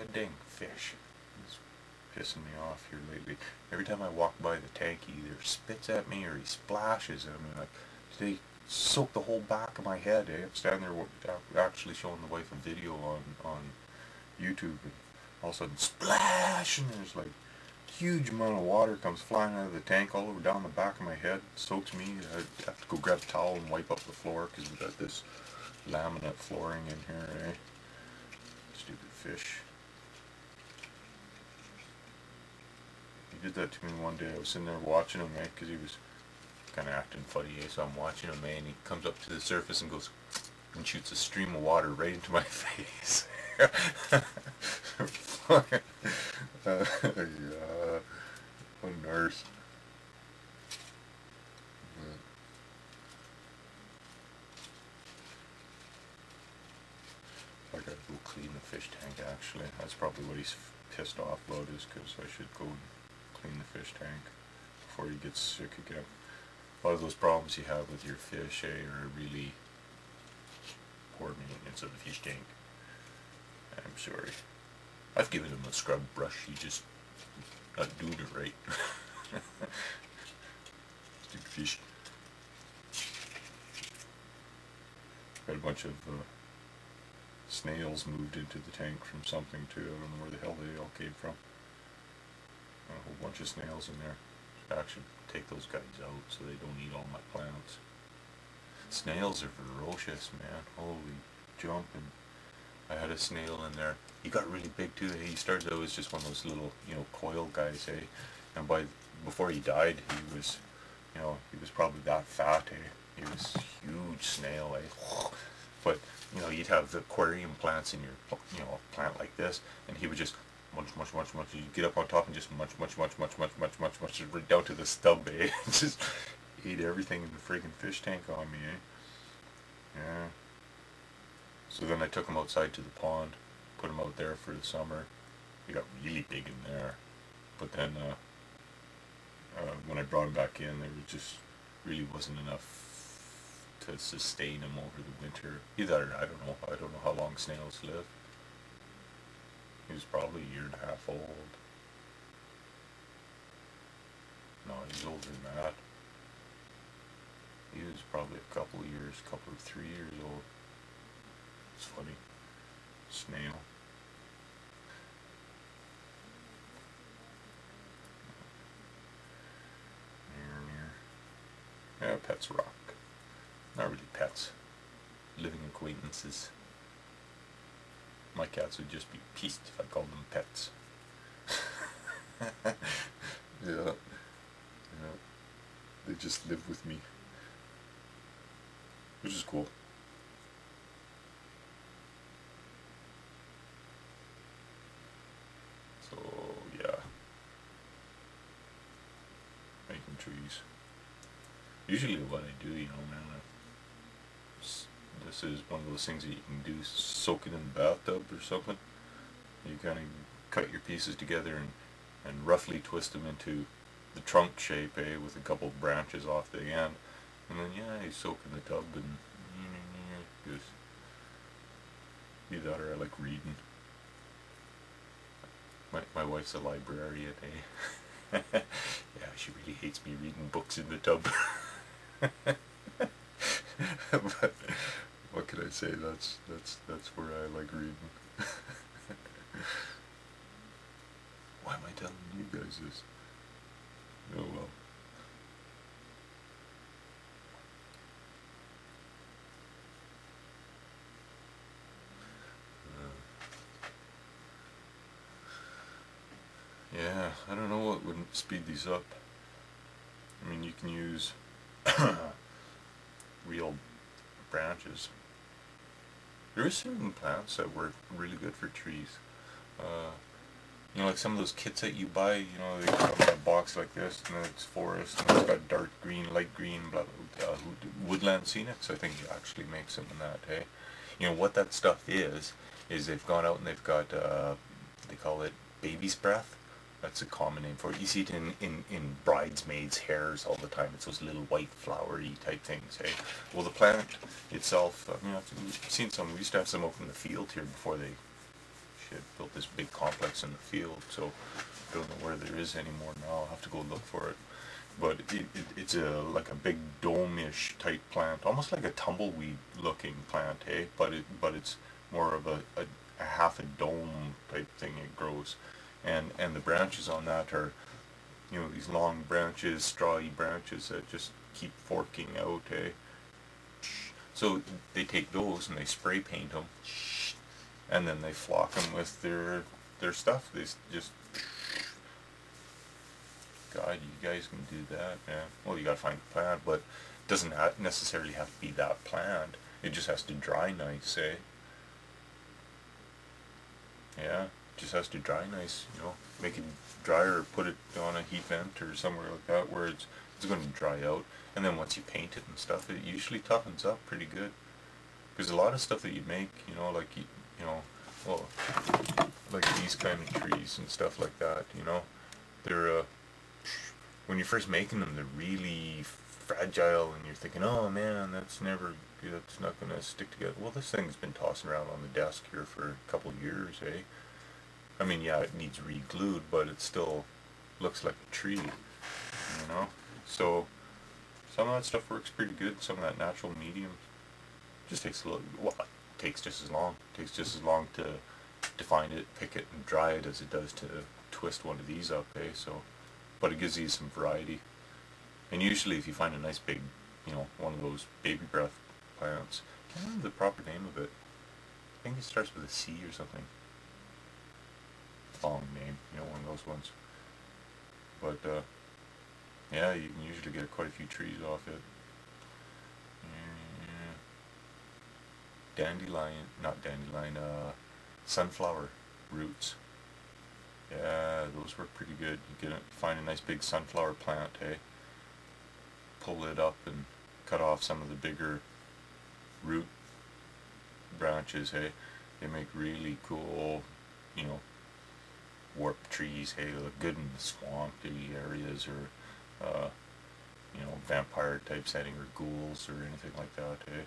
That dang fish is pissing me off here lately. Every time I walk by the tank, he either spits at me or he splashes at me. Like, they soak the whole back of my head, eh? I'm standing there actually showing the wife a video on YouTube, and all of a sudden, splash! And there's like huge amount of water comes flying out of the tank all over down the back of my head, soaks me. I have to go grab a towel and wipe up the floor because we've got this laminate flooring in here, eh? Stupid fish. He did that to me one day. I was sitting there watching him, eh? Because he was kind of acting funny, eh? So I'm watching him, eh? And he comes up to the surface and goes and shoots a stream of water right into my face. Yeah. What a nurse. I gotta go clean the fish tank, actually. That's probably what he's pissed off about, is because I should go and clean the fish tank before he gets sick again. A lot of those problems you have with your fish, eh, are really poor maintenance of the fish tank. I'm sorry. I've given him a scrub brush, he just not doing it right. Stupid fish. Got a bunch of snails moved into the tank from something too. I don't know where the hell they all came from. A whole bunch of snails in there. I should take those guys out so they don't eat all my plants. Snails are ferocious, man. Holy jumping. I had a snail in there. He got really big too. He started out as just one of those little, coil guys, eh? And before he died, he was, he was probably that fat, eh? He was a huge snail, eh? But, you'd have the aquarium plants in your, plant like this, and he would just munch. You'd get up on top and just munch, right down to the stub, eh? Just ate everything in the friggin' fish tank on me, eh? Yeah. So then I took him outside to the pond, put him out there for the summer. He got really big in there. But then when I brought him back in, there was just really wasn't enough to sustain him over the winter. Either, I don't know how long snails live. He was probably a year and a half old. No, he's older than that. He was probably a couple of 3 years old. It's funny. Snail. Yeah, pets rock. Not really pets. Living acquaintances. My cats would just be pissed if I called them pets. Yeah. They just live with me. Which is cool. So, yeah. Making trees. Usually what I do, man, this is one of those things that you can do, soak it in the bathtub or something. You kind of cut your pieces together and roughly twist them into the trunk shape, with a couple of branches off the end. And then, yeah, you soak in the tub and just be that, or I like reading. My wife's a librarian, eh? Yeah, she really hates me reading books in the tub. But what can I say? That's where I like reading. Why am I telling you guys this? Oh well. Yeah, I don't know what would speed these up. I mean, you can use real branches. There are certain plants that work really good for trees. Like some of those kits that you buy, they come in a box like this, and then it's forest, and it's got dark green, light green, woodland scenics. I think it actually makes them in that, hey? What that stuff is they've gone out and they've got, they call it baby's breath. That's a common name for it. You see it in bridesmaids' hairs all the time. It's those little white flowery type things, hey? Well, the plant itself, I've seen some, we used to have some out in the field here before they They built this big complex in the field, so I don't know where there is anymore now. I'll have to go look for it. But it's like a big dome-ish type plant, almost like a tumbleweed looking plant, eh? But it's more of a half a dome type thing it grows. And the branches on that are, you know, these long branches, strawy branches that just keep forking out, eh? So they take those and they spray paint them, and then they flock them with their stuff. They just, God, you guys can do that, man. Well, you gotta find a plant, but it doesn't necessarily have to be that plant. It just has to dry nice, eh? Yeah, it just has to dry nice, you know. Make it dry, or put it on a heat vent or somewhere like that where it's going to dry out. And then once you paint it and stuff, it usually toughens up pretty good. Because a lot of stuff that you make, you know, like, you know, well, like these kind of trees and stuff like that, you know, they're, when you're first making them, they're really fragile, and you're thinking, oh man, that's not going to stick together. Well, this thing's been tossing around on the desk here for a couple of years, eh? I mean, yeah, it needs re-glued, but it still looks like a tree, you know? So, some of that stuff works pretty good. Some of that natural medium just takes a little, well, it takes just as long. It takes just as long to find it, pick it, and dry it as it does to twist one of these up, eh? So, but it gives you some variety. And usually if you find a nice big, you know, one of those baby breath plants, I can't remember the proper name of it. I think it starts with a C or something. Long name, you know, one of those ones. But, yeah, you can usually get quite a few trees off it. Dandelion, not dandelion, sunflower roots. Yeah, those work pretty good. You find a nice big sunflower plant, eh? Pull it up and cut off some of the bigger root branches, hey? They make really cool, you know, warped trees, hey? They look good in the swampy areas, or you know, vampire type setting, or ghouls or anything like that, hey?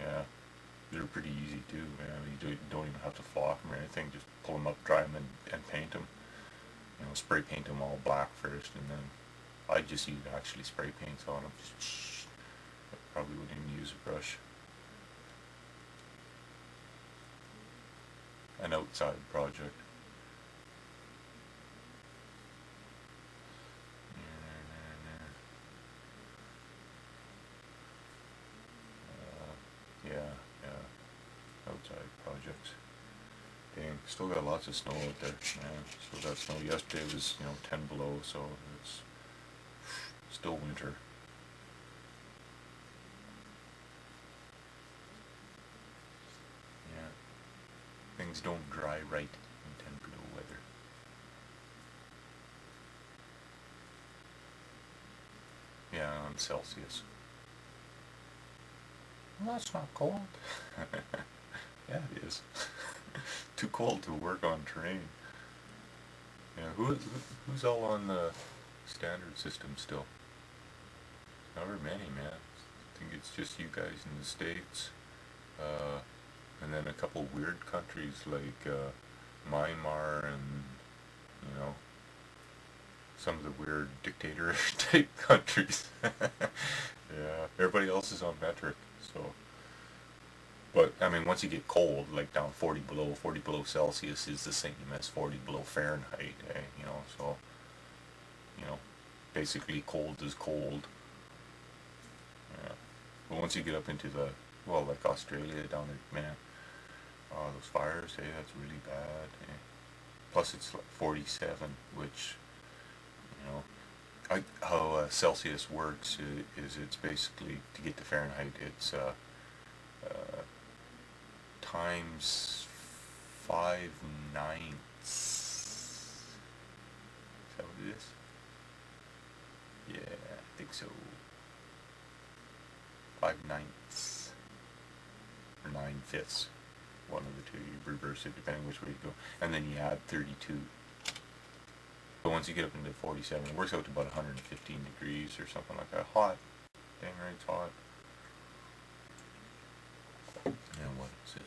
Yeah, they're pretty easy too, man. You don't even have to flock them or anything. Just pull them up, dry them, and paint them. You know, spray paint them all black first, and then I just use actually spray paints on them. Probably wouldn't even use a brush. An outside project. Yeah, outside projects. Dang, still got lots of snow out there, man. Still got snow. Yesterday was, you know, 10 below, so it's still winter. Yeah, things don't dry right in 10 below weather. Yeah, on Celsius. Well, that's not cold. Yeah, it is. Too cold to work on terrain. Yeah, who's all on the standard system still? Not very many, man. I think it's just you guys in the States, and then a couple weird countries like Myanmar, and, you know, some of the weird dictator type countries. Yeah, everybody else is on metric, so. But, I mean, once you get cold, like down 40 below Celsius is the same as 40 below Fahrenheit, eh? You know, so, you know, basically cold is cold. Yeah. But once you get up into the, well, like Australia down there, man, oh, those fires, hey, that's really bad, eh? Plus it's like 47, which, you know, how Celsius works is it's basically, to get to Fahrenheit, it's times 5/9. Is that what it is? Yeah, I think so. 5/9 or 9/5. One of the two. You reverse it depending which way you go, and then you add 32. But once you get up into 47, it works out to about 115 degrees or something like that. Hot. Dang right, it's hot. And what is it?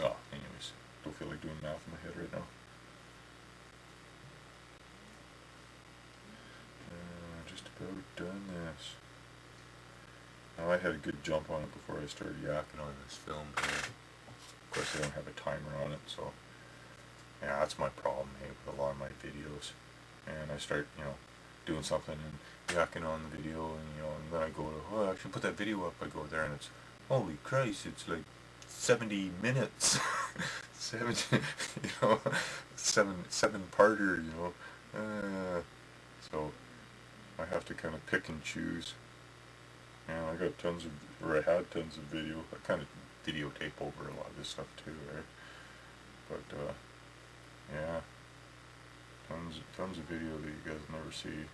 Oh, anyways. don't feel like doing math in my head right now. Just about done this. Now I had a good jump on it before I started yakking on this film here. Of course I don't have a timer on it, so yeah, that's my problem, hey, with a lot of my videos. And I start, doing something and yakking on the video, and then I go to, oh, I should put that video up. I go there and it's, holy Christ, it's like 70 minutes. 70, seven-parter, so I have to kind of pick and choose. And I got I had tons of video. I kind of videotape over a lot of this stuff too, right? But yeah, tons of video that you guys never see.